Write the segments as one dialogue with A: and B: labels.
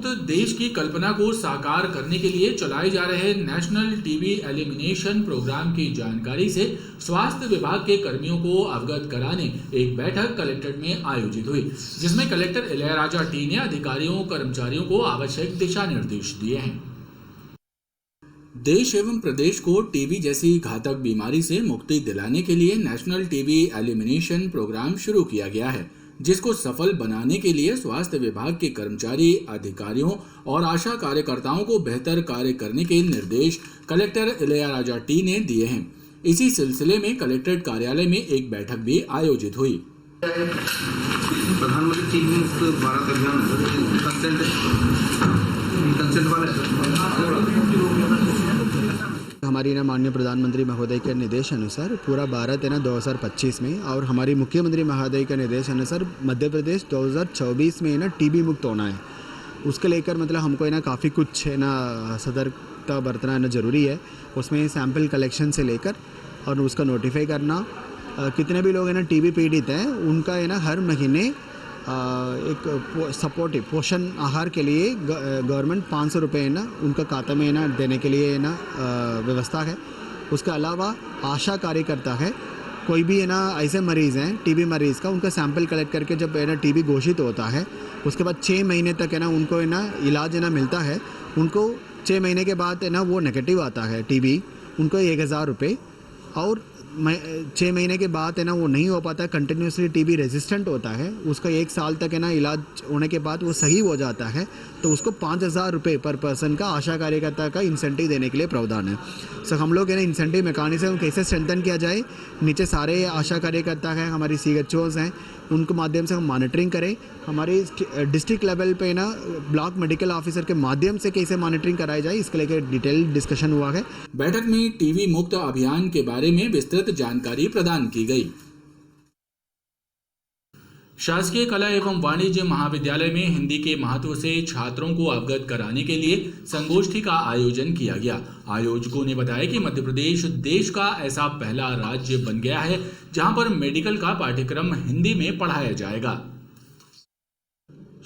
A: तो देश की कल्पना को साकार करने के लिए चलाए जा रहे नेशनल टीबी एलिमिनेशन प्रोग्राम की जानकारी से स्वास्थ्य विभाग के कर्मियों को अवगत कराने एक बैठक कलेक्ट्रेट में आयोजित हुई, जिसमें कलेक्टर इलैयाराजा टी ने अधिकारियों कर्मचारियों को आवश्यक दिशा निर्देश दिए हैं। देश एवं प्रदेश को टीबी जैसी घातक बीमारी से मुक्ति दिलाने के लिए नेशनल टीबी एलिमिनेशन प्रोग्राम शुरू किया गया है, जिसको सफल बनाने के लिए स्वास्थ्य विभाग के कर्मचारी, अधिकारियों और आशा कार्यकर्ताओं को बेहतर कार्य करने के निर्देश कलेक्टर इलैयाराजा टी ने दिए हैं। इसी सिलसिले में कलेक्ट्रेट कार्यालय में एक बैठक भी आयोजित हुई।
B: प्रधानमंत्री टीबी मुक्त भारत अभियान कंसेंट वाले
C: हमारी माननीय प्रधानमंत्री महोदय के निर्देश अनुसार पूरा भारत 2025 में और हमारी मुख्यमंत्री महोदय के निर्देश अनुसार मध्य प्रदेश 2024 में टीबी मुक्त होना है। उसके लेकर मतलब हमको काफ़ी कुछ सतर्कता बरतना ज़रूरी है। उसमें सैंपल कलेक्शन से लेकर और उसका नोटिफाई करना, कितने भी लोग टीबी पीड़ित हैं उनका हर महीने एक सपोर्टिव पोषण आहार के लिए गवर्नमेंट 500 रुपये उनका खाता में देने के लिए व्यवस्था है। उसके अलावा आशा कार्यकर्ता है, कोई भी ऐसे मरीज़ हैं टीबी मरीज़ का, उनका सैंपल कलेक्ट करके जब टीबी घोषित होता है उसके बाद 6 महीने तक उनको इलाज मिलता है। उनको 6 महीने के बाद वो नेगेटिव आता है टीबी, उनको 1000 रुपये, और 6 महीने के बाद वो नहीं हो पाता, कंटिन्यूसली टीबी रेजिस्टेंट होता है, उसका 1 साल तक इलाज होने के बाद वो सही हो जाता है तो उसको 5000 रुपये पर पर्सन का आशा कार्यकर्ता का इंसेंटिव देने के लिए प्रावधान है। सो हम लोग इंसेंटिव मैकेनिज्म कैसे स्ट्रेंथन किया जाए, नीचे सारे आशा कार्यकर्ता हैं, हमारी CHOs हैं, उनके माध्यम से हम मॉनिटरिंग करें। हमारे डिस्ट्रिक्ट लेवल पे ब्लॉक मेडिकल ऑफिसर के माध्यम से कैसे मॉनिटरिंग कराई जाए, इसके लेकर डिटेल डिस्कशन हुआ है।
A: बैठक में टीबी मुक्त अभियान के बारे में विस्तृत जानकारी प्रदान की गई। शासकीय कला एवं वाणिज्य महाविद्यालय में हिंदी के महत्व से छात्रों को अवगत कराने के लिए संगोष्ठी का आयोजन किया गया। आयोजकों ने बताया कि मध्य प्रदेश देश का ऐसा पहला राज्य बन गया है जहां पर मेडिकल का पाठ्यक्रम हिंदी में पढ़ाया जाएगा।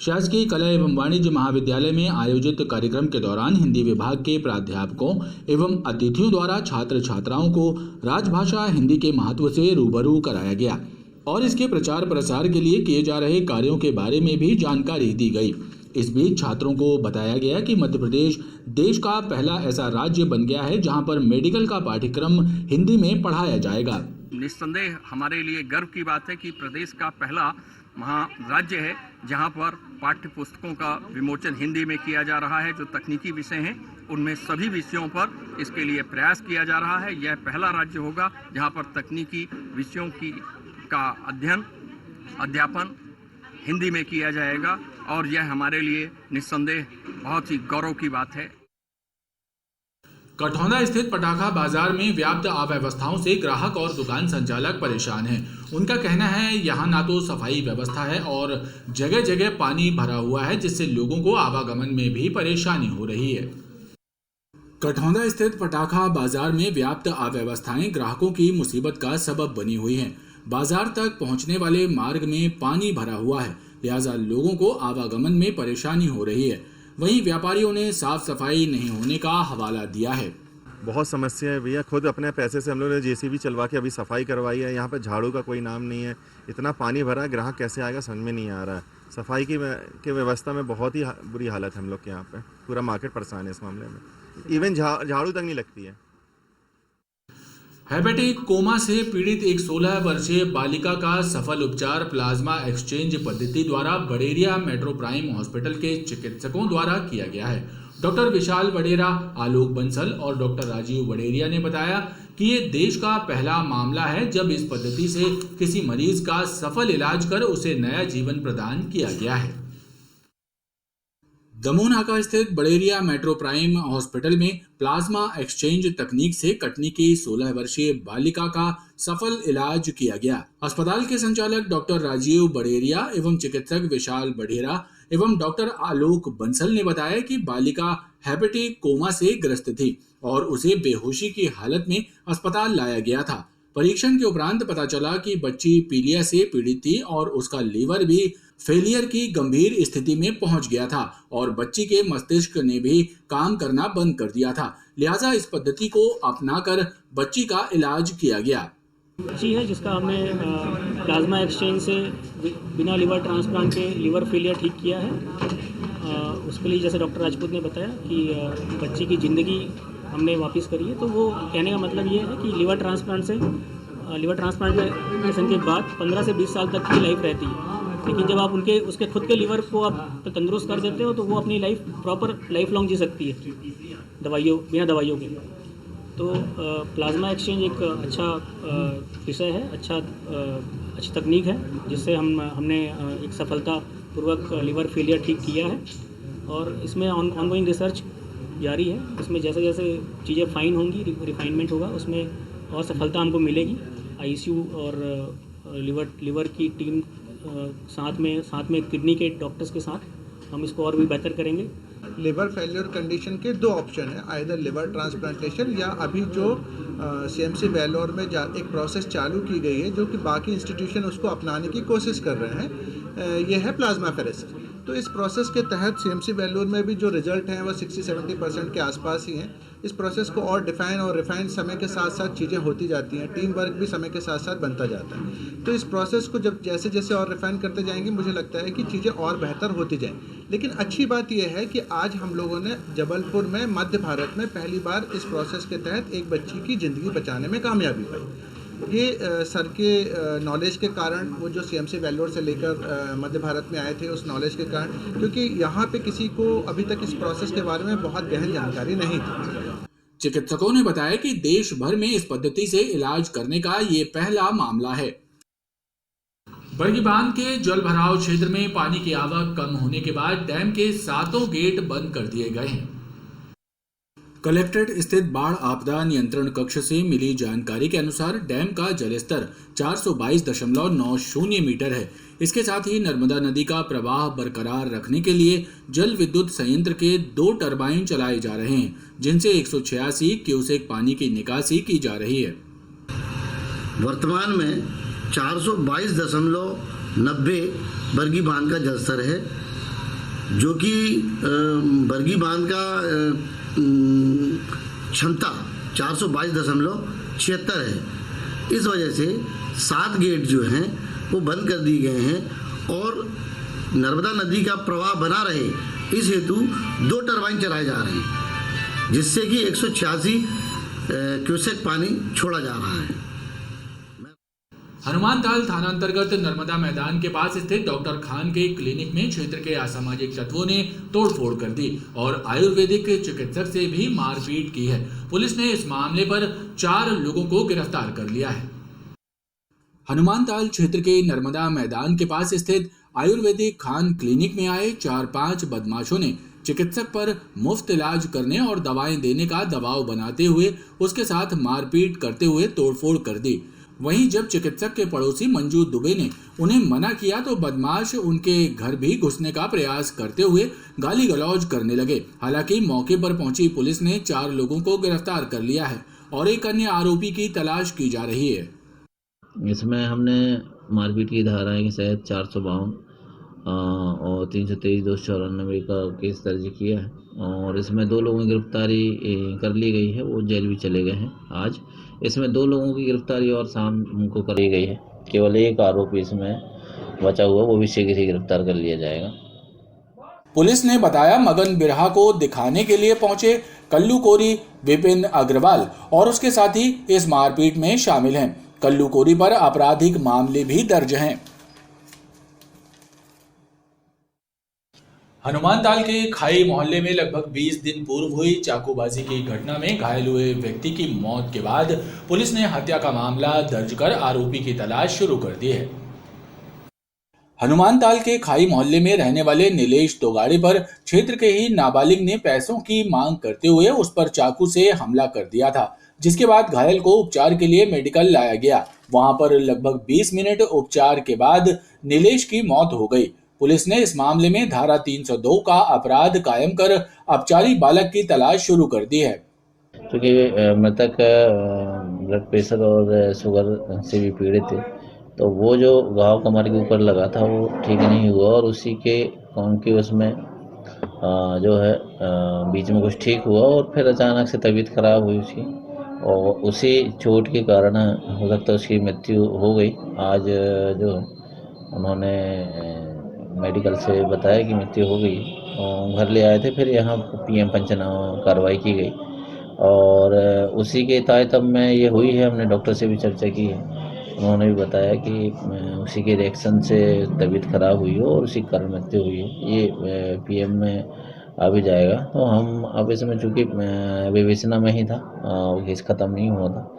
A: शासकीय कला एवं वाणिज्य महाविद्यालय में आयोजित कार्यक्रम के दौरान हिंदी विभाग के प्राध्यापकों एवं अतिथियों द्वारा छात्र छात्राओं को राजभाषा हिंदी के महत्व से रूबरू कराया गया और इसके प्रचार प्रसार के लिए किए जा रहे कार्यों के बारे में भी जानकारी दी गई। इस बीच छात्रों को बताया गया कि मध्य प्रदेश देश का पहला ऐसा राज्य बन गया है जहां पर मेडिकल का पाठ्यक्रम हिंदी में पढ़ाया जाएगा।
D: निस्संदेह हमारे लिए गर्व की बात है कि प्रदेश का पहला महाराज्य है जहां पर पाठ्य पुस्तकों का विमोचन हिंदी में किया जा रहा है। जो तकनीकी विषय हैं उनमें सभी विषयों पर इसके लिए प्रयास किया जा रहा है। यह पहला राज्य होगा जहां पर तकनीकी विषयों का अध्यापन हिंदी में किया जाएगा और यह हमारे लिए निस्संदेह बहुत ही गौरव की बात है।
A: कठौंधा स्थित पटाखा बाजार में व्याप्त अव्यवस्थाओं से ग्राहक और दुकान संचालक परेशान हैं। उनका कहना है यहाँ ना तो सफाई व्यवस्था है और जगह जगह पानी भरा हुआ है, जिससे लोगों को आवागमन में भी परेशानी हो रही है। कठौंधा स्थित पटाखा बाजार में व्याप्त अव्यवस्थाएं ग्राहकों की मुसीबत का सबब बनी हुई हैं। बाजार तक पहुंचने वाले मार्ग में पानी भरा हुआ है, लिहाजा लोगों को आवागमन में परेशानी हो रही है। वहीं व्यापारियों ने साफ सफाई नहीं होने का हवाला दिया है।
E: बहुत समस्या है भैया, खुद अपने पैसे से हम लोगों ने JCB चलवा के अभी सफाई करवाई है। यहाँ पे झाड़ू का कोई नाम नहीं है, इतना पानी भरा है, ग्राहक कैसे आएगा समझ में नहीं आ रहा है। सफाई की व्यवस्था में बहुत ही बुरी हालत है हम लोग के यहाँ पे, पूरा मार्केट परेशान है इस मामले में, इवन झाड़ू तक नहीं लगती है।
A: हेपेटिक कोमा से पीड़ित एक 16 वर्षीय बालिका का सफल उपचार प्लाज्मा एक्सचेंज पद्धति द्वारा बड़ेरिया मेट्रो प्राइम हॉस्पिटल के चिकित्सकों द्वारा किया गया है। डॉक्टर विशाल वडेरा, आलोक बंसल और डॉक्टर राजीव वडेरिया ने बताया कि ये देश का पहला मामला है जब इस पद्धति से किसी मरीज का सफल इलाज कर उसे नया जीवन प्रदान किया गया है। दमोह नाका स्थित बड़ेरिया मेट्रो प्राइम हॉस्पिटल में प्लाज्मा एक्सचेंज तकनीक से कटनी की 16 वर्षीय बालिका का सफल इलाज किया गया। अस्पताल के संचालक डॉक्टर राजीव बड़ेरिया एवं चिकित्सक विशाल बढेरा एवं डॉक्टर आलोक बंसल ने बताया कि बालिका हेपेटिक कोमा से ग्रस्त थी और उसे बेहोशी की हालत में अस्पताल लाया गया था। परीक्षण के उपरांत पता चला कि बच्ची पीलिया से पीड़ित थी और उसका लीवर भी फेलियर की गंभीर स्थिति में पहुंच गया था और बच्ची के मस्तिष्क ने भी काम करना बंद कर दिया था। लिहाजा इस पद्धति को अपनाकर बच्ची का इलाज किया गया।
F: बच्ची है जिसका हमने प्लाज्मा एक्सचेंज से बिना लिवर ट्रांसप्लांट के लिवर फेलियर ठीक किया है। उसके लिए जैसे डॉक्टर राजपूत ने बताया कि बच्ची की ज़िंदगी हमने वापस करी है, तो वो कहने का मतलब ये है कि लिवर ट्रांसप्लांटेशन के बाद 15 से 20 साल तक की लाइफ रहती है, लेकिन जब आप उसके खुद के लिवर को आप तंदुरुस्त कर देते हो तो वो अपनी प्रॉपर लाइफ लॉन्ग जी सकती है बिना दवाइयों के। तो प्लाज्मा एक्सचेंज एक अच्छा विषय है, अच्छी तकनीक है जिससे हमने एक सफलतापूर्वक लिवर फेलियर ठीक किया है और इसमें ऑनगोइंग रिसर्च जारी है। इसमें जैसे जैसे चीज़ें फाइन होंगी, रिफाइनमेंट होगा, उसमें और सफलता हमको मिलेगी। आईसीयू और लिवर की टीम साथ में किडनी के डॉक्टर्स के साथ हम इसको और भी बेहतर करेंगे।
G: लिवर फेलियर कंडीशन के दो ऑप्शन है, आइदर लिवर ट्रांसप्लांटेशन या अभी जो सीएमसी वेलोर में एक प्रोसेस चालू की गई है जो कि बाकी इंस्टीट्यूशन उसको अपनाने की कोशिश कर रहे हैं, ये है प्लाज्माफेरेसिस। तो इस प्रोसेस के तहत सीएमसी वेलोर में भी जो रिजल्ट हैं वो 60-70% के आसपास ही हैं। इस प्रोसेस को और डिफाइन और रिफाइन समय के साथ साथ चीज़ें होती जाती हैं, टीम वर्क भी समय के साथ साथ बनता जाता है। तो इस प्रोसेस को जब जैसे जैसे और रिफाइन करते जाएंगे मुझे लगता है कि चीज़ें और बेहतर होती जाएँ। लेकिन अच्छी बात यह है कि आज हम लोगों ने जबलपुर में मध्य भारत में पहली बार इस प्रोसेस के तहत एक बच्ची की ज़िंदगी बचाने में कामयाबी पाई। ये सर के नॉलेज के कारण, वो जो सीएमसी वेल्लोर से लेकर मध्य भारत में आए थे उस नॉलेज के कारण, क्योंकि यहाँ पे किसी को अभी तक इस प्रोसेस के बारे में बहुत गहन जानकारी नहीं थी।
A: चिकित्सकों ने बताया कि देश भर में इस पद्धति से इलाज करने का ये पहला मामला है। बरगी बांध के जल भराव क्षेत्र में पानी की आवक कम होने के बाद डैम के 7 गेट बंद कर दिए गए हैं। कलेक्ट्रेट स्थित बाढ़ आपदा नियंत्रण कक्ष से मिली जानकारी के अनुसार डैम का जलस्तर 422.90 मीटर है। इसके साथ ही नर्मदा नदी का प्रवाह बरकरार रखने के लिए जल विद्युत संयंत्र के 2 टरबाइन चलाए जा रहे हैं, जिनसे 186 क्यूसेक पानी की निकासी की जा रही है।
H: वर्तमान में 422.90 बरगी बांध का जलस्तर है, जो कि बरगी बांध का क्षमता 422.76 है। इस वजह से 7 गेट जो हैं वो बंद कर दिए गए हैं और नर्मदा नदी का प्रवाह बना रहे इस हेतु 2 टरबाइन चलाए जा रहे हैं, जिससे कि 186 क्यूसेक पानी छोड़ा जा रहा है।
A: हनुमानताल थाना अंतर्गत नर्मदा मैदान के पास स्थित डॉक्टर खान के क्लिनिक में क्षेत्र के असामाजिक तत्वों ने तोड़फोड़ कर दी और आयुर्वेदिक चिकित्सक से भी मारपीट की है। पुलिस ने इस मामले पर 4 लोगों को गिरफ्तार कर लिया है। हनुमानताल क्षेत्र के नर्मदा मैदान के पास स्थित आयुर्वेदिक खान क्लिनिक में आए 4-5 बदमाशों ने चिकित्सक पर मुफ्त इलाज करने और दवाएं देने का दबाव बनाते हुए उसके साथ मारपीट करते हुए तोड़फोड़ कर दी। वहीं जब चिकित्सक के पड़ोसी मंजू दुबे ने उन्हें मना किया तो बदमाश उनके घर भी घुसने का प्रयास करते हुए गाली गलौज करने लगे। हालांकि मौके पर पहुंची पुलिस ने 4 लोगों को गिरफ्तार कर लिया है और एक अन्य आरोपी की तलाश की जा रही है।
I: इसमें हमने मारपीट की धाराएं के तहत 452 और 323 294 का केस दर्ज किया है और इसमें 2 लोगों की गिरफ्तारी कर ली गई है, वो जेल भी चले गए हैं। आज इसमें 2 लोगों की गिरफ्तारी और शाम को कर ली गई है। केवल एक आरोपी इसमें बचा हुआ, वो भी शीघ्र ही गिरफ्तार कर लिया जाएगा।
A: पुलिस ने बताया मगन बिरहा को दिखाने के लिए पहुंचे कल्लू कोरी विपिन अग्रवाल और उसके साथी इस मारपीट में शामिल हैं। कल्लू कोरी पर आपराधिक मामले भी दर्ज हैं। हनुमानताल के खाई मोहल्ले में लगभग 20 दिन पूर्व हुई चाकूबाजी की घटना में घायल हुए व्यक्ति की मौत के बाद पुलिस ने हत्या का मामला दर्ज कर आरोपी की तलाश शुरू कर दी है। हनुमानताल के खाई मोहल्ले में रहने वाले नीलेश तोगाड़े पर क्षेत्र के ही नाबालिग ने पैसों की मांग करते हुए उस पर चाकू से हमला कर दिया था, जिसके बाद घायल को उपचार के लिए मेडिकल लाया गया। वहां पर लगभग 20 मिनट उपचार के बाद नीलेश की मौत हो गई। पुलिस ने इस मामले में धारा 302 का अपराध कायम कर अपचारी बालक की तलाश शुरू कर दी है।
I: क्योंकि मृतक ब्लड प्रेशर और शुगर से भी पीड़ित थे तो वो जो घाव कमर के ऊपर लगा था वो ठीक नहीं हुआ और उसी के क्योंकि उसमें जो है बीच में कुछ ठीक हुआ और फिर अचानक से तबीयत खराब हुई उसकी और उसी चोट के कारण हो सकता है उसकी मृत्यु हो गई। आज जो उन्होंने मेडिकल से बताया कि मृत्यु हो गई और घर ले आए थे। फिर यहाँ पीएम पंचनामा कार्रवाई की गई और उसी के तहत अब में ये हुई है। हमने डॉक्टर से भी चर्चा की है, उन्होंने भी बताया कि उसी के रिएक्शन से तबीयत खराब हुई हो और उसी के कारण मृत्यु हुई है। ये पीएम में आ भी जाएगा। तो हम अब इसमें चूँकि विवेचना में ही था, केस ख़त्म नहीं हुआ था,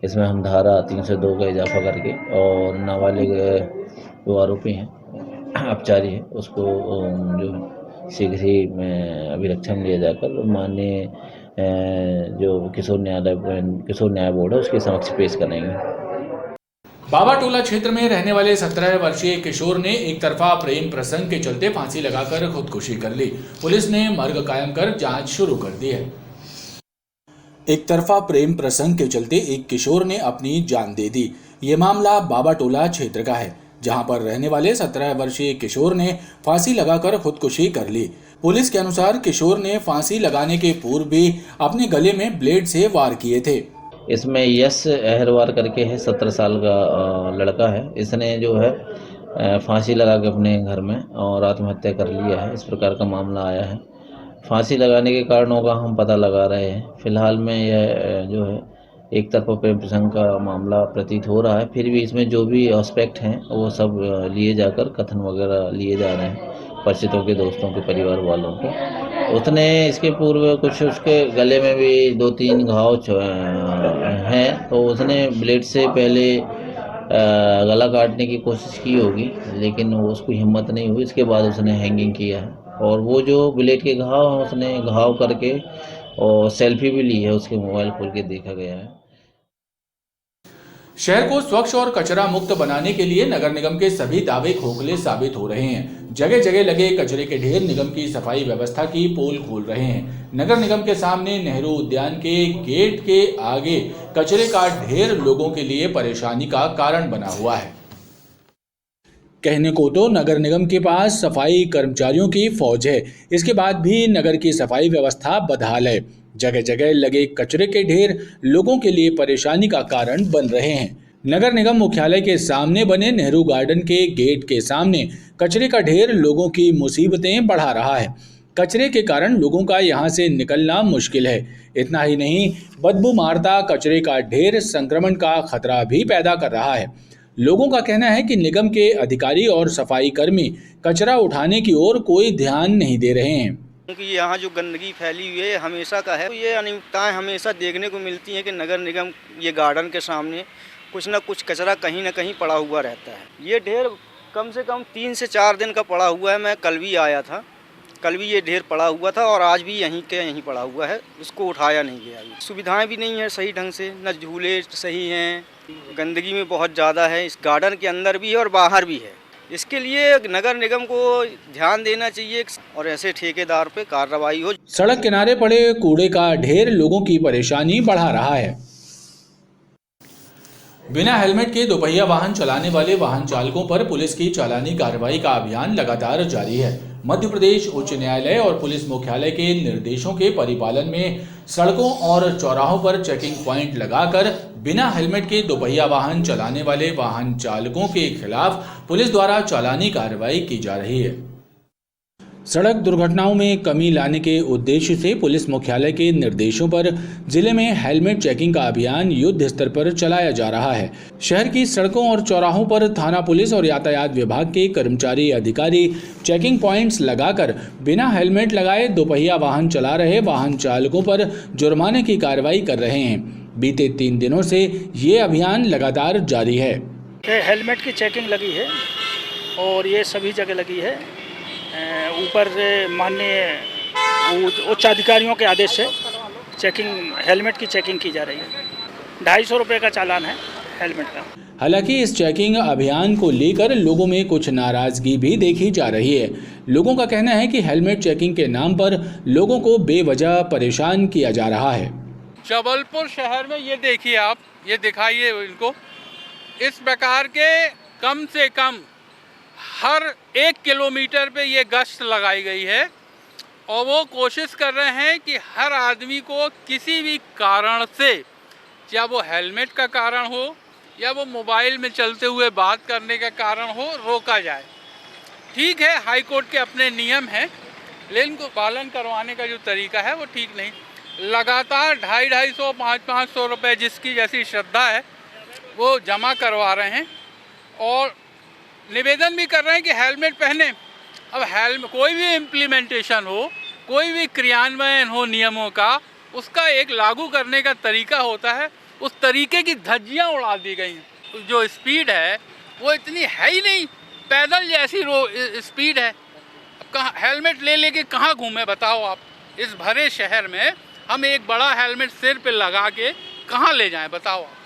I: इसमें हम धारा 302 का इजाफा करके और नाबालिग जो आरोपी हैं अपचारी है उसको जो शीघ्र ही अभिरक्षा में लिया जाकर माननीय जो किशोर न्याय बोर्ड है उसके समक्ष पेश करेंगे।
A: बाबाटोला क्षेत्र में रहने वाले 17 वर्षीय किशोर ने एक तरफा प्रेम प्रसंग के चलते फांसी लगाकर खुदकुशी कर ली। पुलिस ने मर्ग कायम कर जांच शुरू कर दी है। एक तरफा प्रेम प्रसंग के चलते एक किशोर ने अपनी जान दे दी। ये मामला बाबाटोला क्षेत्र का है, जहां पर रहने वाले 17 वर्षीय किशोर ने फांसी लगाकर खुदकुशी कर ली। पुलिस के अनुसार किशोर ने फांसी लगाने के पूर्व भी अपने गले में ब्लेड से वार किए थे।
I: इसमें यश अहरवार करके है, 17 साल का लड़का है। इसने जो है फांसी लगा के अपने घर में और आत्महत्या कर लिया है। इस प्रकार का मामला आया है। फांसी लगाने के कारणों का हम पता लगा रहे हैं। फिलहाल में यह जो है एक तरफा प्रेम प्रसंग का मामला प्रतीत हो रहा है। फिर भी इसमें जो भी एस्पेक्ट हैं वो सब लिए जाकर कथन वगैरह लिए जा रहे हैं परिचितों के, दोस्तों के, परिवार वालों के। उसने इसके पूर्व कुछ उसके गले में भी 2-3 घाव हैं, तो उसने ब्लेड से पहले गला काटने की कोशिश की होगी, लेकिन वो उसको हिम्मत नहीं हुई। इसके बाद उसने हैंगिंग किया है और वो जो ब्लेड के घाव उसने घाव करके और सेल्फी भी ली है, उसके मोबाइल खोल के देखा गया है।
A: शहर को स्वच्छ और कचरा मुक्त बनाने के लिए नगर निगम के सभी दावे खोखले साबित हो रहे हैं। जगह जगह लगे कचरे के ढेर निगम की सफाई व्यवस्था की पोल खोल रहे हैं। नगर निगम के सामने नेहरू उद्यान के गेट के आगे कचरे का ढेर लोगों के लिए परेशानी का कारण बना हुआ है। कहने को तो नगर निगम के पास सफाई कर्मचारियों की फौज है, इसके बाद भी नगर की सफाई व्यवस्था बदहाल है। जगह जगह लगे कचरे के ढेर लोगों के लिए परेशानी का कारण बन रहे हैं। नगर निगम मुख्यालय के सामने बने नेहरू गार्डन के गेट के सामने कचरे का ढेर लोगों की मुसीबतें बढ़ा रहा है। कचरे के कारण लोगों का यहां से निकलना मुश्किल है। इतना ही नहीं, बदबू मारता कचरे का ढेर संक्रमण का खतरा भी पैदा कर रहा है। लोगों का कहना है कि निगम के अधिकारी और सफाई कर्मी कचरा उठाने की ओर कोई ध्यान नहीं दे रहे हैं।
J: क्योंकि यहाँ जो गंदगी फैली हुई है हमेशा का है। ये अनियमितताएं हमेशा देखने को मिलती हैं कि नगर निगम ये गार्डन के सामने कुछ ना कुछ कचरा कहीं ना कहीं पड़ा हुआ रहता है। ये ढेर कम से कम 3 से 4 दिन का पड़ा हुआ है। मैं कल भी आया था, कल भी ये ढेर पड़ा हुआ था और आज भी यहीं पड़ा हुआ है। उसको उठाया नहीं गया। सुविधाएं भी नहीं है सही ढंग से, न झूले सही हैं, गंदगी में बहुत ज़्यादा है। इस गार्डन के अंदर भी है और बाहर भी है। इसके लिए नगर निगम को ध्यान देना चाहिए और ऐसे ठेकेदार पे कार्रवाई हो।
A: सड़क किनारे पड़े कूड़े का ढेर लोगों की परेशानी बढ़ा रहा है। बिना हेलमेट के दोपहिया वाहन चलाने वाले वाहन चालकों पर पुलिस की चालानी कार्रवाई का अभियान लगातार जारी है। मध्य प्रदेश उच्च न्यायालय और पुलिस मुख्यालय के निर्देशों के परिपालन में सड़कों और चौराहों पर चेकिंग पॉइंट लगाकर बिना हेलमेट के दोपहिया वाहन चलाने वाले वाहन चालकों के खिलाफ पुलिस द्वारा चालानी कार्रवाई की जा रही है। सड़क दुर्घटनाओं में कमी लाने के उद्देश्य से पुलिस मुख्यालय के निर्देशों पर जिले में हेलमेट चेकिंग का अभियान युद्ध स्तर पर चलाया जा रहा है। शहर की सड़कों और चौराहों पर थाना पुलिस और यातायात विभाग के कर्मचारी अधिकारी चेकिंग पॉइंट्स लगाकर बिना हेलमेट लगाए दोपहिया वाहन चला रहे वाहन चालकों पर जुर्माने की कार्रवाई कर रहे हैं। बीते 3 दिनों से ये अभियान लगातार जारी है।
F: हेलमेट की चेकिंग लगी है और ये सभी जगह लगी है। ऊपर माननीय उच्च अधिकारियों के आदेश से चेकिंग हेलमेट की चेकिंग की जा रही है। 250 रुपये का चालान है हेलमेट का।
A: हालांकि इस चेकिंग अभियान को लेकर लोगों में कुछ नाराजगी भी देखी जा रही है। लोगों का कहना है कि हेलमेट चेकिंग के नाम पर लोगों को बेवजह परेशान किया जा रहा है।
K: जबलपुर शहर में ये देखिए आप, ये दिखाइए इनको, इस प्रकार के कम से कम हर 1 किलोमीटर पे ये गश्त लगाई गई है और वो कोशिश कर रहे हैं कि हर आदमी को किसी भी कारण से, या वो हेलमेट का कारण हो या वो मोबाइल में चलते हुए बात करने का कारण हो, रोका जाए। ठीक है, हाई कोर्ट के अपने नियम हैं, लेकिन इनको पालन करवाने का जो तरीका है वो ठीक नहीं। लगातार 250-250, 500 रुपये जिसकी जैसी श्रद्धा है वो जमा करवा रहे हैं और निवेदन भी कर रहे हैं कि हेलमेट पहने। अब हेलमेट कोई भी इम्प्लीमेंटेशन हो, कोई भी क्रियान्वयन हो नियमों का, उसका एक लागू करने का तरीका होता है। उस तरीके की धज्जियाँ उड़ा दी गई हैं। जो स्पीड है वो इतनी है ही नहीं, पैदल जैसी स्पीड है। अब कहाँ हेलमेट ले लेके कहाँ घूमे बताओ आप? इस भरे शहर में हम एक बड़ा हेलमेट सिर पे लगा के कहाँ ले जाएं बताओ आप?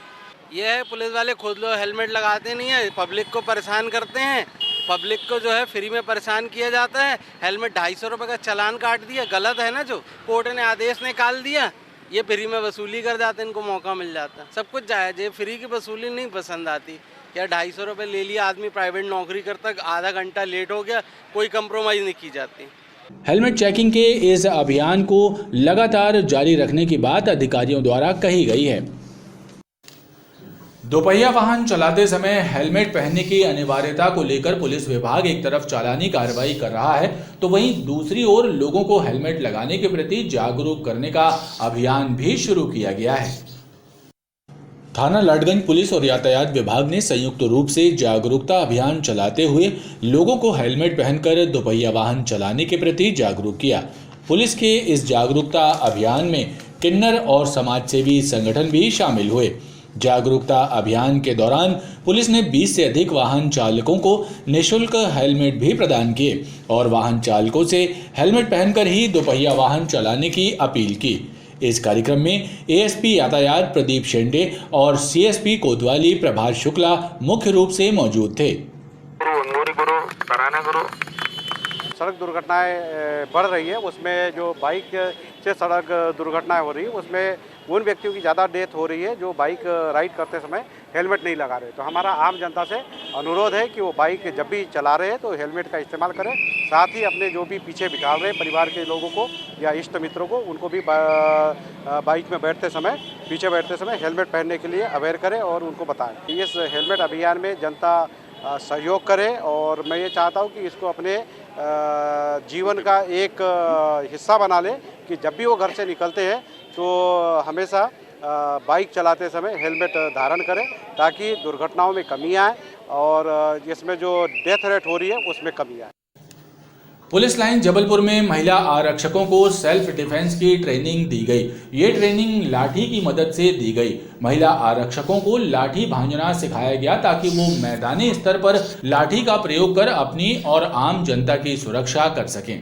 L: ये है, पुलिस वाले खुद लोग हेलमेट लगाते नहीं है, पब्लिक को परेशान करते हैं। पब्लिक को जो है फ्री में परेशान किया जाता है। हेलमेट 250 रुपये का चालान काट दिया, गलत है ना, जो कोर्ट ने आदेश निकाल दिया। ये फ्री में वसूली कर जाते हैं, इनको मौका मिल जाता है। सब कुछ जायज़ है, फ्री की वसूली नहीं पसंद आती। या 250 रुपये ले लिया आदमी, प्राइवेट नौकरी करता, आधा घंटा लेट हो गया, कोई कंप्रोमाइज़ नहीं की जाती।
A: हेलमेट चेकिंग के इस अभियान को लगातार जारी रखने की बात अधिकारियों द्वारा कही गई है। दोपहिया वाहन चलाते समय हेलमेट पहनने की अनिवार्यता को लेकर पुलिस विभाग एक तरफ चालानी कार्रवाई कर रहा है, तो वहीं दूसरी ओर लोगों को हेलमेट लगाने के प्रति जागरूक करने का अभियान भी शुरू किया गया है। थाना लाडगंज पुलिस और यातायात विभाग ने संयुक्त रूप से जागरूकता अभियान चलाते हुए लोगों को हेलमेट पहनकर दोपहिया वाहन चलाने के प्रति जागरूक किया। पुलिस के इस जागरूकता अभियान में किन्नर और समाजसेवी संगठन भी शामिल हुए। जागरूकता अभियान के दौरान पुलिस ने 20 से अधिक वाहन चालकों को निःशुल्क हेलमेट भी प्रदान किए और वाहन चालकों से हेलमेट पहनकर ही दोपहिया वाहन चलाने की अपील की। इस कार्यक्रम में एएसपी यातायात प्रदीप शेंडे और सीएसपी कोतवाली प्रभात शुक्ला मुख्य रूप से मौजूद थे।
M: सड़क दुर्घटनाएं बढ़ रही है, उसमें जो बाइक से सड़क दुर्घटनाएं हो रही है उसमें उन व्यक्तियों की ज़्यादा डेथ हो रही है जो बाइक राइड करते समय हेलमेट नहीं लगा रहे। तो हमारा आम जनता से अनुरोध है कि वो बाइक जब भी चला रहे हैं तो हेलमेट का इस्तेमाल करें। साथ ही अपने जो भी पीछे बिठाल रहे परिवार के लोगों को या इष्ट मित्रों को, उनको भी बाइक में बैठते समय, पीछे बैठते समय हेलमेट पहनने के लिए अवेयर करें और उनको बताएं। इस हेलमेट अभियान में जनता सहयोग करे और मैं ये चाहता हूँ कि इसको अपने जीवन का एक हिस्सा बना ले कि जब भी वो घर से निकलते हैं तो हमेशा बाइक चलाते समय हेलमेट धारण करें ताकि दुर्घटनाओं में कमी आए और इसमें जो डेथ रेट हो रही है उसमें कमी आए।
A: पुलिस लाइन जबलपुर में महिला आरक्षकों को सेल्फ डिफेंस की ट्रेनिंग दी गई। ये ट्रेनिंग लाठी की मदद से दी गई। महिला आरक्षकों को लाठी भांजना सिखाया गया ताकि वो मैदानी स्तर पर लाठी का प्रयोग कर अपनी और आम जनता की सुरक्षा कर सकें।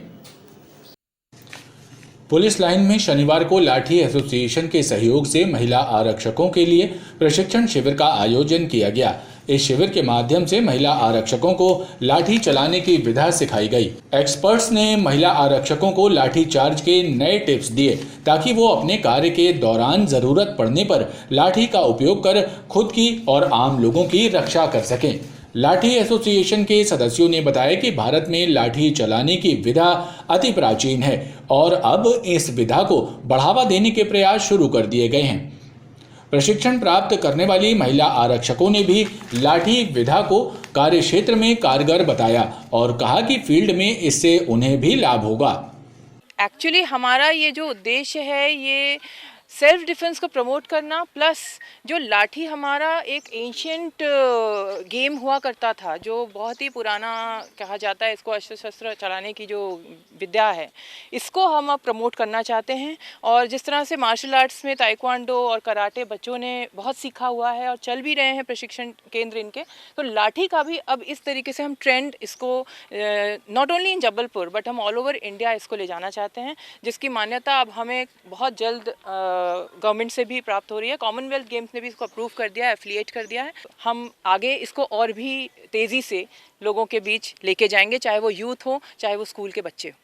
A: पुलिस लाइन में शनिवार को लाठी एसोसिएशन के सहयोग से महिला आरक्षकों के लिए प्रशिक्षण शिविर का आयोजन किया गया। इस शिविर के माध्यम से महिला आरक्षकों को लाठी चलाने की विधा सिखाई गई। एक्सपर्ट्स ने महिला आरक्षकों को लाठी चार्ज के नए टिप्स दिए ताकि वो अपने कार्य के दौरान जरूरत पड़ने पर लाठी का उपयोग कर खुद की और आम लोगों की रक्षा कर सकें। लाठी एसोसिएशन के सदस्यों ने बताया कि भारत में लाठी चलाने की विधा अति प्राचीन है और अब इस विधा को बढ़ावा देने के प्रयास शुरू कर दिए गए हैं। प्रशिक्षण प्राप्त करने वाली महिला आरक्षकों ने भी लाठी विधा को कार्य क्षेत्र में कारगर बताया और कहा कि फील्ड में इससे उन्हें भी लाभ होगा।
N: एक्चुअली हमारा ये जो उद्देश्य है ये सेल्फ डिफेंस को प्रमोट करना, प्लस जो लाठी हमारा एक एंशियंट गेम हुआ करता था जो बहुत ही पुराना कहा जाता है, इसको अस्त्र शस्त्र चलाने की जो विद्या है इसको हम अब प्रमोट करना चाहते हैं। और जिस तरह से मार्शल आर्ट्स में ताइक्वांडो और कराटे बच्चों ने बहुत सीखा हुआ है और चल भी रहे हैं प्रशिक्षण केंद्र इनके, तो लाठी का भी अब इस तरीके से हम ट्रेंड इसको not only in Jabalpur but हम ऑल ओवर इंडिया इसको ले जाना चाहते हैं, जिसकी मान्यता अब हमें बहुत जल्द गवर्नमेंट से भी प्राप्त हो रही है। कॉमनवेल्थ गेम्स ने भी इसको अप्रूव कर दिया है, एफिलिएट कर दिया है। हम आगे इसको और भी तेज़ी से लोगों के बीच लेके जाएंगे, चाहे वो यूथ हो चाहे वो स्कूल के बच्चे हो।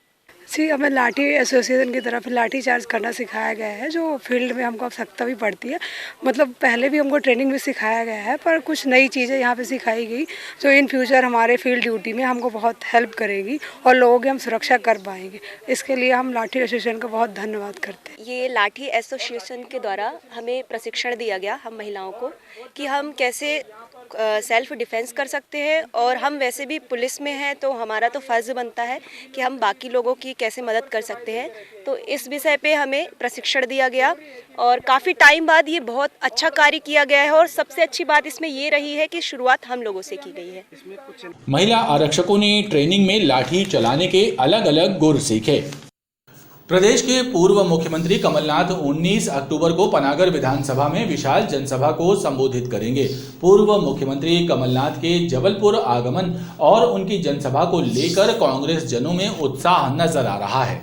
O: हमें लाठी एसोसिएशन की तरफ लाठी चार्ज करना सिखाया गया है, जो फील्ड में हमको आवश्यकता भी पड़ती है। मतलब पहले भी हमको ट्रेनिंग में सिखाया गया है, पर कुछ नई चीज़ें यहाँ पे सिखाई गई जो इन फ्यूचर हमारे फील्ड ड्यूटी में हमको बहुत हेल्प करेगी और लोगों की हम सुरक्षा कर पाएंगे। इसके लिए हम लाठी एसोसिएशन का बहुत धन्यवाद करते हैं।
P: ये लाठी एसोसिएशन के द्वारा हमें प्रशिक्षण दिया गया, हम महिलाओं को, कि हम कैसे सेल्फ डिफेंस कर सकते हैं, और हम वैसे भी पुलिस में हैं तो हमारा तो फ़र्ज़ बनता है कि हम बाकी लोगों की कैसे मदद कर सकते हैं। तो इस विषय पे हमें प्रशिक्षण दिया गया और काफ़ी टाइम बाद ये बहुत अच्छा कार्य किया गया है। और सबसे अच्छी बात इसमें ये रही है कि शुरुआत हम लोगों से की गई है।
A: महिला आरक्षकों ने ट्रेनिंग में लाठी चलाने के अलग अलग गुर सीखे। प्रदेश के पूर्व मुख्यमंत्री कमलनाथ 19 अक्टूबर को पनागर विधानसभा में विशाल जनसभा को संबोधित करेंगे। पूर्व मुख्यमंत्री कमलनाथ के जबलपुर आगमन और उनकी जनसभा को लेकर कांग्रेस जनों में उत्साह नजर आ रहा है।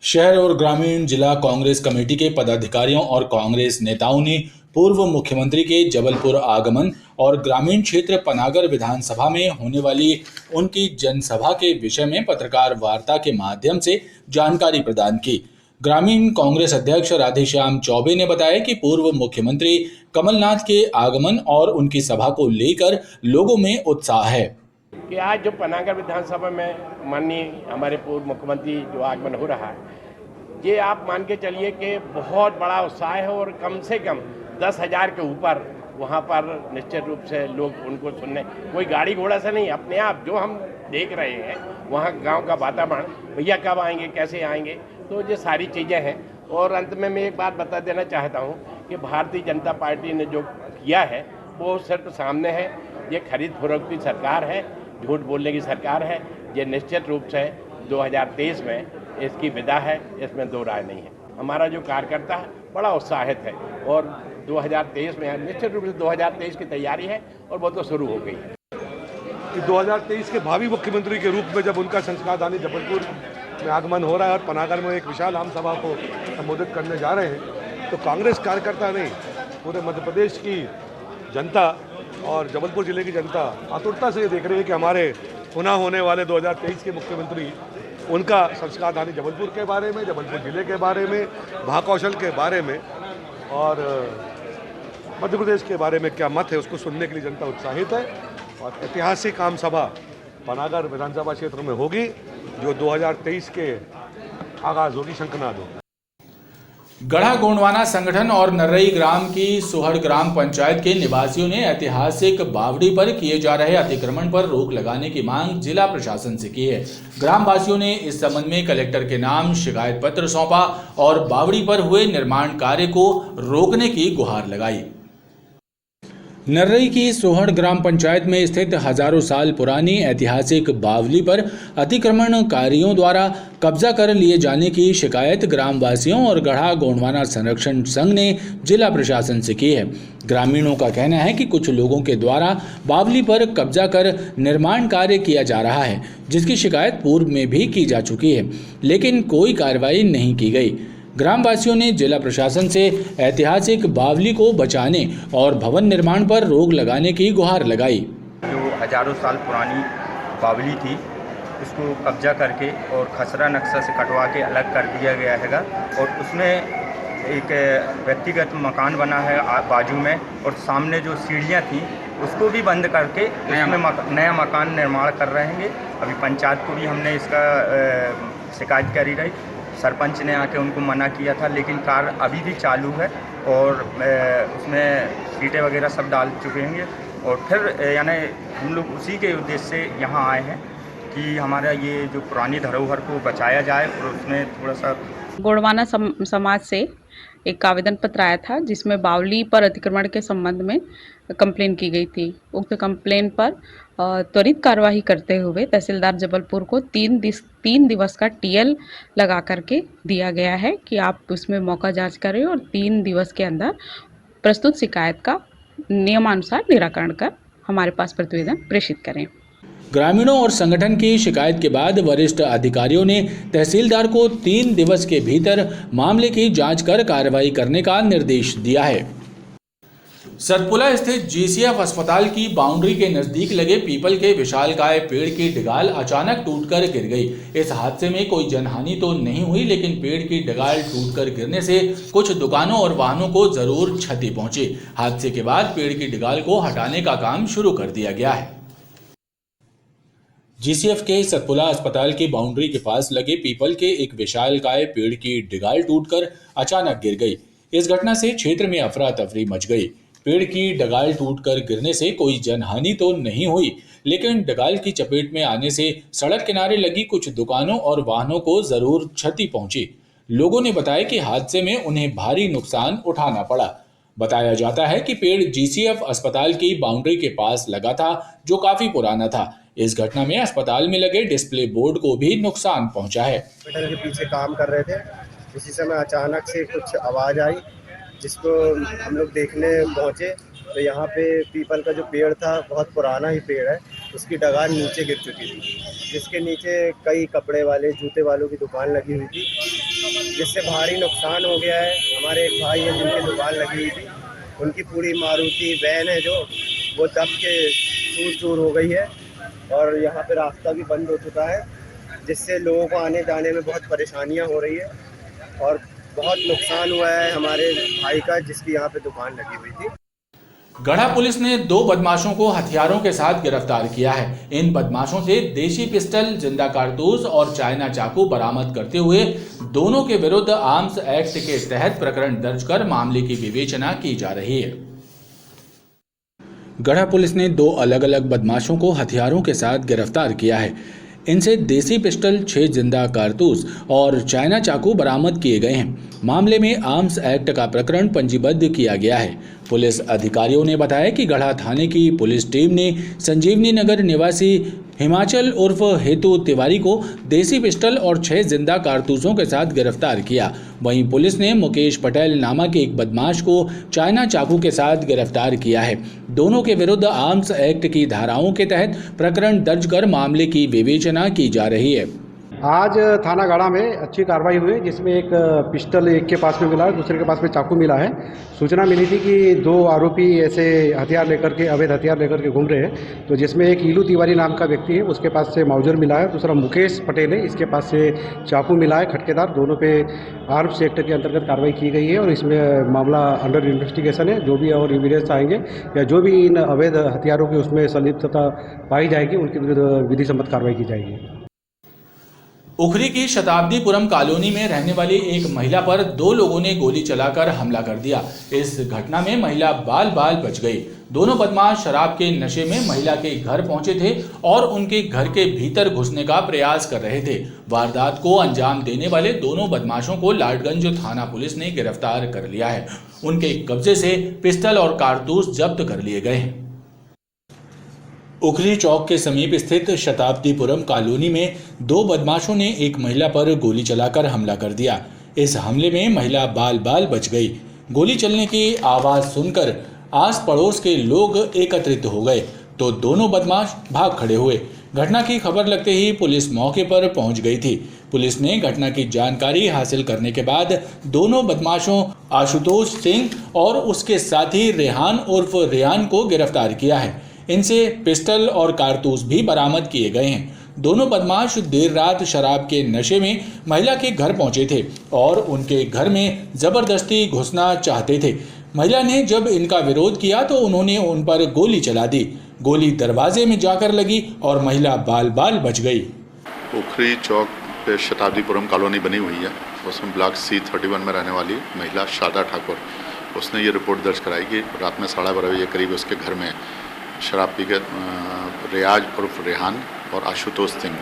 A: शहर और ग्रामीण जिला कांग्रेस कमेटी के पदाधिकारियों और कांग्रेस नेताओं ने पूर्व मुख्यमंत्री के जबलपुर आगमन और ग्रामीण क्षेत्र पनागर विधानसभा में होने वाली उनकी जनसभा के विषय में पत्रकार वार्ता के माध्यम से जानकारी प्रदान की। ग्रामीण कांग्रेस अध्यक्ष राधेश्याम चौबे ने बताया कि पूर्व मुख्यमंत्री कमलनाथ के आगमन और उनकी सभा को लेकर लोगों में उत्साह है
Q: कि आज जो पनागर विधानसभा में माननीय हमारे पूर्व मुख्यमंत्री जो आगमन हो रहा है, ये आप मान के चलिए कि बहुत बड़ा उत्साह है और कम से कम 10,000 के ऊपर वहाँ पर निश्चित रूप से लोग उनको सुनने, कोई गाड़ी घोड़ा से नहीं, अपने आप जो हम देख रहे हैं वहाँ गांव का वातावरण, भैया कब आएंगे, कैसे आएंगे, तो ये सारी चीज़ें हैं। और अंत में मैं एक बात बता देना चाहता हूँ कि भारतीय जनता पार्टी ने जो किया है वो सिर्फ सामने है। ये खरीद फरोख्त की सरकार है, झूठ बोलने की सरकार है। ये निश्चित रूप से 2023 में इसकी विदा है, इसमें दो राय नहीं है। हमारा जो कार्यकर्ता है बड़ा उत्साहित है और 2023 में निश्चित रूप से 2023 की तैयारी है और वो तो शुरू हो गई है।
R: 2023 के भावी मुख्यमंत्री के रूप में जब उनका संस्कारधानी जबलपुर में आगमन हो रहा है और पनागर में एक विशाल आम सभा को संबोधित करने जा रहे हैं, तो कांग्रेस कार्यकर्ता नहीं, पूरे मध्य प्रदेश की जनता और जबलपुर जिले की जनता आतुरता से ये देख रही है कि हमारे पुनः होने वाले 2023 के मुख्यमंत्री उनका संस्कारधानी जबलपुर के बारे में, जबलपुर जिले के बारे में, महाकौशल के बारे में और मध्य प्रदेश के बारे में क्या मत है उसको सुनने के लिए जनता उत्साहित है। और ऐतिहासिक आम सभा पनागर विधानसभा क्षेत्र में होगी जो 2023 के आगाज होगी, शंखनाद होगी।
A: गढ़ा गोंडवाना संगठन और नर्रई ग्राम की सोहड़ ग्राम पंचायत के निवासियों ने ऐतिहासिक बावड़ी पर किए जा रहे अतिक्रमण पर रोक लगाने की मांग जिला प्रशासन से की है। ग्रामवासियों ने इस संबंध में कलेक्टर के नाम शिकायत पत्र सौंपा और बावड़ी पर हुए निर्माण कार्य को रोकने की गुहार लगाई। नर्रई की सोहड़ ग्राम पंचायत में स्थित हजारों साल पुरानी ऐतिहासिक बावली पर अतिक्रमणकारियों द्वारा कब्जा कर लिए जाने की शिकायत ग्रामवासियों और गढ़ा गोंडवाना संरक्षण संघ ने जिला प्रशासन से की है। ग्रामीणों का कहना है कि कुछ लोगों के द्वारा बावली पर कब्जा कर निर्माण कार्य किया जा रहा है, जिसकी शिकायत पूर्व में भी की जा चुकी है, लेकिन कोई कार्रवाई नहीं की गई। ग्रामवासियों ने जिला प्रशासन से ऐतिहासिक बावली को बचाने और भवन निर्माण पर रोक लगाने की गुहार लगाई।
S: जो हजारों साल पुरानी बावली थी उसको कब्जा करके और खसरा नक्शा से कटवा के अलग कर दिया गया हैगा और उसमें एक व्यक्तिगत मकान बना है बाजू में और सामने जो सीढ़ियाँ थी उसको भी बंद करके उसमें नया मकान निर्माण कर रहे हैं। अभी पंचायत को भी हमने इसका शिकायत करी रही, सरपंच ने आके उनको मना किया था, लेकिन कार्य अभी भी चालू है और उसमें सीटें वगैरह सब डाल चुके हैं। और फिर यानी हम लोग उसी के उद्देश्य से यहाँ आए हैं कि हमारा ये जो पुरानी धरोहर को बचाया जाए और उसमें थोड़ा सा।
T: गोंडवाना समाज से एक आवेदन पत्र आया था जिसमें बावली पर अतिक्रमण के संबंध में कंप्लेन की गई थी। उक्त कंप्लेन पर त्वरित कार्रवाई करते हुए तहसीलदार जबलपुर को 3 दिवस का टीएल लगा करके दिया गया है कि आप उसमें मौका जांच करें और 3 दिवस के अंदर प्रस्तुत शिकायत का नियमानुसार निराकरण कर हमारे पास प्रतिवेदन प्रेषित करें।
A: ग्रामीणों और संगठन की शिकायत के बाद वरिष्ठ अधिकारियों ने तहसीलदार को 3 दिवस के भीतर मामले की जांच कर कार्रवाई करने का निर्देश दिया है। सतपुला स्थित जीसीएफ अस्पताल की बाउंड्री के नजदीक लगे पीपल के विशालकाय पेड़ की डिगाल अचानक टूटकर गिर गई। इस हादसे में कोई जनहानि तो नहीं हुई, लेकिन पेड़ की डिगाल टूटकर गिरने से कुछ दुकानों और वाहनों को जरूर क्षति पहुंची। हादसे के बाद पेड़ की डिगाल को हटाने का काम शुरू कर दिया गया है। जीसीएफ के सतपुला अस्पताल की बाउंड्री के पास लगे पीपल के एक विशालकाय पेड़ की डिगाल टूटकर अचानक गिर गई। इस घटना से क्षेत्र में अफरा तफरी मच गई। पेड़ की डगाल टूटकर गिरने से कोई जनहानि तो नहीं हुई, लेकिन डगाल की चपेट में आने से सड़क किनारे लगी कुछ दुकानों और वाहनों को जरूर क्षति पहुंची। लोगों ने बताया कि हादसे में उन्हें भारी नुकसान उठाना पड़ा। बताया जाता है कि पेड़ जीसीएफ अस्पताल की बाउंड्री के पास लगा था, जो काफी पुराना था। इस घटना में अस्पताल में लगे डिस्प्ले बोर्ड को भी नुकसान पहुंचा है।
U: हॉस्पिटल के पीछे काम कर रहे थे, इसी समय अचानक से कुछ आवाज़ आई, जिसको हम लोग देखने पहुंचे तो यहाँ पे पीपल का जो पेड़ था, बहुत पुराना ही पेड़ है, उसकी डगाल नीचे गिर चुकी थी, जिसके नीचे कई कपड़े वाले जूते वालों की दुकान लगी हुई थी, जिससे भारी नुकसान हो गया है। हमारे एक भाई है जिनकी दुकान लगी हुई थी, उनकी पूरी मारुति वैन है जो वो दब के चूर चूर हो गई है और यहाँ पे रास्ता भी बंद हो चुका है, जिससे लोगों को आने जाने में बहुत परेशानियाँ हो रही है और बहुत नुकसान हुआ है हमारे भाई का, जिसकी यहाँ पे दुकान लगी हुई थी।
A: गढ़ा पुलिस ने 2 बदमाशों को हथियारों के साथ गिरफ्तार किया है। इन बदमाशों से देशी पिस्टल, जिंदा कारतूस और चाइना चाकू बरामद करते हुए दोनों के विरुद्ध आर्म्स एक्ट के तहत प्रकरण दर्ज कर मामले की विवेचना की जा रही है। गढ़ा पुलिस ने 2 अलग अलग बदमाशों को हथियारों के साथ गिरफ्तार किया है। इनसे देसी पिस्टल, 6 जिंदा कारतूस और चाइना चाकू बरामद किए गए हैं। मामले में आर्म्स एक्ट का प्रकरण पंजीबद्ध किया गया है। पुलिस अधिकारियों ने बताया कि गढ़ा थाने की पुलिस टीम ने संजीवनी नगर निवासी हिमाचल उर्फ हेतु तिवारी को देसी पिस्टल और 6 जिंदा कारतूसों के साथ गिरफ्तार किया। वहीं पुलिस ने मुकेश पटेल नामक एक बदमाश को चाइना चाकू के साथ गिरफ्तार किया है। दोनों के विरुद्ध आर्म्स एक्ट की धाराओं के तहत प्रकरण दर्ज कर मामले की विवेचना की जा रही है।
V: आज थाना गढ़ा में अच्छी कार्रवाई हुई, जिसमें एक पिस्टल एक के पास में मिला है, दूसरे के पास में चाकू मिला है। सूचना मिली थी कि 2 आरोपी ऐसे हथियार लेकर के, अवैध हथियार लेकर के घूम रहे हैं, तो जिसमें एक ईलू तिवारी नाम का व्यक्ति है, उसके पास से माउजर मिला है, दूसरा मुकेश पटेल है, इसके पास से चाकू मिला है खटकेदार। दोनों पे आर्म्स एक्ट के अंतर्गत कार्रवाई की गई है और इसमें मामला अंडर इन्वेस्टिगेशन है। जो भी और एविडेंस आएंगे या जो भी इन अवैध हथियारों की उसमें संलिप्तता पाई जाएगी, उनके विरुद्ध विधि सम्मत कार्रवाई की जाएगी।
A: उखरी की शताब्दीपुरम कॉलोनी में रहने वाली एक महिला पर 2 लोगों ने गोली चलाकर हमला कर दिया। इस घटना में महिला बाल बाल बच गई। दोनों बदमाश शराब के नशे में महिला के घर पहुंचे थे और उनके घर के भीतर घुसने का प्रयास कर रहे थे। वारदात को अंजाम देने वाले दोनों बदमाशों को लाडगंज थाना पुलिस ने गिरफ्तार कर लिया है। उनके कब्जे से पिस्टल और कारतूस जब्त कर लिए गए हैं। उखरी चौक के समीप स्थित शताब्दीपुरम कॉलोनी में 2 बदमाशों ने एक महिला पर गोली चलाकर हमला कर दिया। इस हमले में महिला बाल बाल बच गई। गोली चलने की आवाज़ सुनकर आस पड़ोस के लोग एकत्रित हो गए तो दोनों बदमाश भाग खड़े हुए। घटना की खबर लगते ही पुलिस मौके पर पहुंच गई थी। पुलिस ने घटना की जानकारी हासिल करने के बाद दोनों बदमाशों आशुतोष सिंह और उसके साथी रेहान उर्फ रेहान को गिरफ्तार किया है। इनसे पिस्टल और कारतूस भी बरामद किए गए हैं। दोनों बदमाश देर रात शराब के नशे में महिला के घर पहुंचे थे और उनके घर में जबरदस्ती घुसना चाहते थे। महिला ने जब इनका विरोध किया तो उन्होंने उन पर गोली चला दी। गोली दरवाजे में जाकर लगी और महिला बाल बाल बच गई।
W: उखरी चौक पे शताब्दीपुरम कॉलोनी बनी हुई है, उसमें ब्लॉक C31 में रहने वाली महिला शारदा ठाकुर, उसने ये रिपोर्ट दर्ज कराई कि रात में 12:30 बजे करीब उसके घर में शराब पी के रियाज उर्फ रेहान और आशुतोष सिंह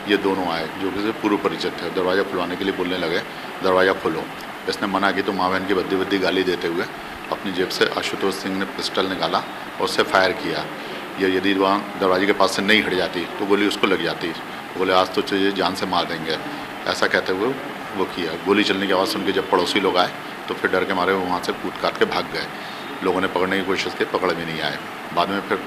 W: ये दोनों आए, जो कि पूर्व परिचित थे। दरवाज़ा खुलवाने के लिए बोलने लगे, दरवाज़ा खोलो। इसने मना की तो माँ बहन की बद्दी गाली देते हुए अपनी जेब से आशुतोष सिंह ने पिस्टल निकाला और उससे फायर किया। ये यदि वहाँ दरवाजे के पास से नहीं हट जाती तो गोली उसको लग जाती। बोले आज तो तुझे जान से मार देंगे, ऐसा कहते हुए वो किया। गोली चलने की आवाज़ सुन के जब पड़ोसी लोग आए तो फिर डर के मारे वो वहाँ से कूद काट के भाग गए। लोगों ने पकड़ने की कोशिश की, पकड़ भी नहीं आए। बाद में फिर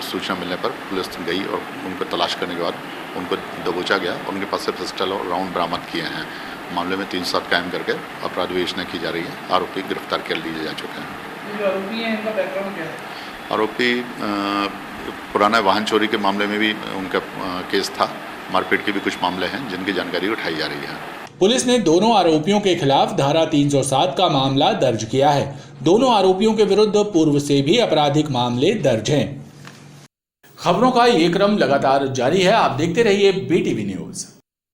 W: सूचना मिलने पर पुलिस गई और उनको तलाश करने के बाद उनको दबोचा गया। उनके पास से पिस्टल और राउंड बरामद किए हैं। मामले में 307 कायम करके अपराध विवेचना की जा रही है। आरोपी गिरफ्तार कर लिए जा चुके हैं।
K: जो आरोपी हैं इनका बैकग्राउंड क्या है?
W: आरोपी पुराना वाहन चोरी के मामले में भी उनका केस था, मारपीट के भी कुछ मामले हैं जिनकी जानकारी उठाई जा रही है।
A: पुलिस ने दोनों आरोपियों के खिलाफ धारा 307 का मामला दर्ज किया है। दोनों आरोपियों के विरुद्ध पूर्व से भी आपराधिक मामले दर्ज हैं। खबरों का ये क्रम लगातार जारी है। आप देखते रहिए BTV न्यूज़।